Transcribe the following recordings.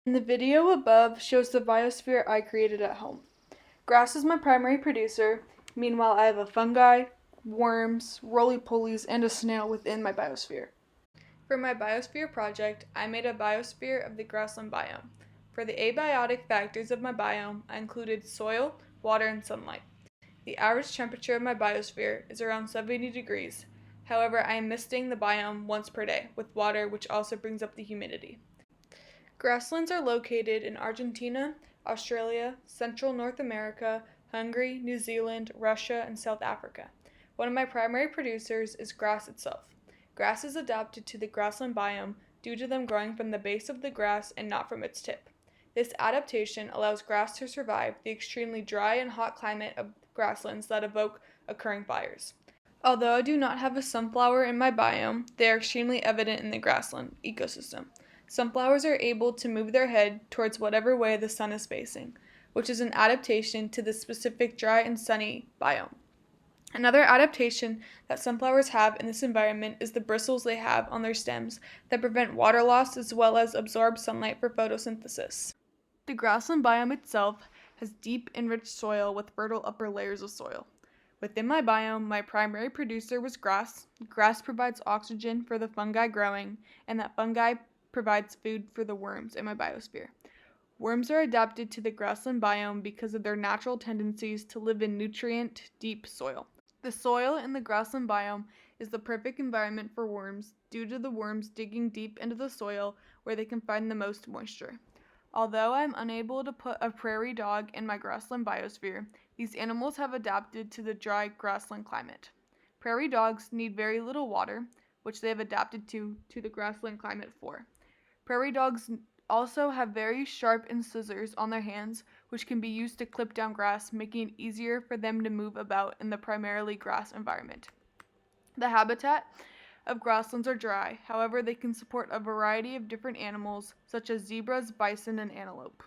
The video above shows the biosphere I created at home. Grass is my primary producer. Meanwhile, I have a fungi, worms, roly-polies, and a snail within my biosphere. For my biosphere project, I made a biosphere of the grassland biome. For the abiotic factors of my biome, I included soil, water, and sunlight. The average temperature of my biosphere is around 70 degrees. However, I am misting the biome once per day with water, which also brings up the humidity. Grasslands are located in Argentina, Australia, Central North America, Hungary, New Zealand, Russia, and South Africa. One of my primary producers is grass itself. Grass is adapted to the grassland biome due to them growing from the base of the grass and not from its tip. This adaptation allows grass to survive the extremely dry and hot climate of grasslands that evoke occurring fires. Although I do not have a sunflower in my biome, they are extremely evident in the grassland ecosystem. Sunflowers are able to move their head towards whatever way the sun is facing, which is an adaptation to the specific dry and sunny biome. Another adaptation that sunflowers have in this environment is the bristles they have on their stems that prevent water loss as well as absorb sunlight for photosynthesis. The grassland biome itself has deep, enriched soil with fertile upper layers of soil. Within my biome, my primary producer was grass. Grass provides oxygen for the fungi growing, and that fungi provides food for the worms in my biosphere. Worms are adapted to the grassland biome because of their natural tendencies to live in nutrient deep soil. The soil in the grassland biome is the perfect environment for worms due to the worms digging deep into the soil where they can find the most moisture. Although I am unable to put a prairie dog in my grassland biosphere, these animals have adapted to the dry grassland climate. Prairie dogs need very little water, which they have adapted to the grassland climate for. Prairie dogs also have very sharp incisors on their hands, which can be used to clip down grass, making it easier for them to move about in the primarily grass environment. The habitat of grasslands are dry, however, they can support a variety of different animals, such as zebras, bison, and antelope.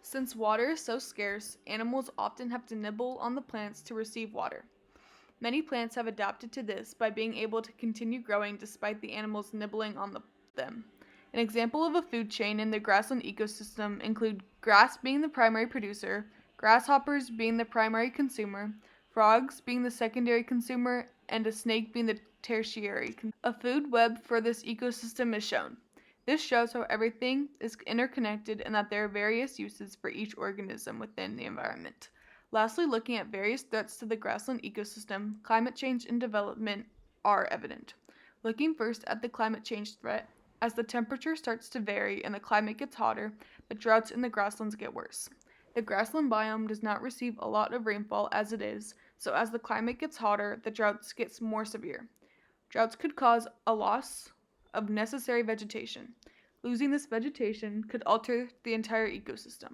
Since water is so scarce, animals often have to nibble on the plants to receive water. Many plants have adapted to this by being able to continue growing despite the animals nibbling on them. An example of a food chain in the grassland ecosystem include grass being the primary producer, grasshoppers being the primary consumer, frogs being the secondary consumer, and a snake being the tertiary. A food web for this ecosystem is shown. This shows how everything is interconnected and that there are various uses for each organism within the environment. Lastly, looking at various threats to the grassland ecosystem, climate change and development are evident. Looking first at the climate change threat, as the temperature starts to vary and the climate gets hotter, the droughts in the grasslands get worse. The grassland biome does not receive a lot of rainfall as it is, so as the climate gets hotter, the droughts get more severe. Droughts could cause a loss of necessary vegetation. Losing this vegetation could alter the entire ecosystem.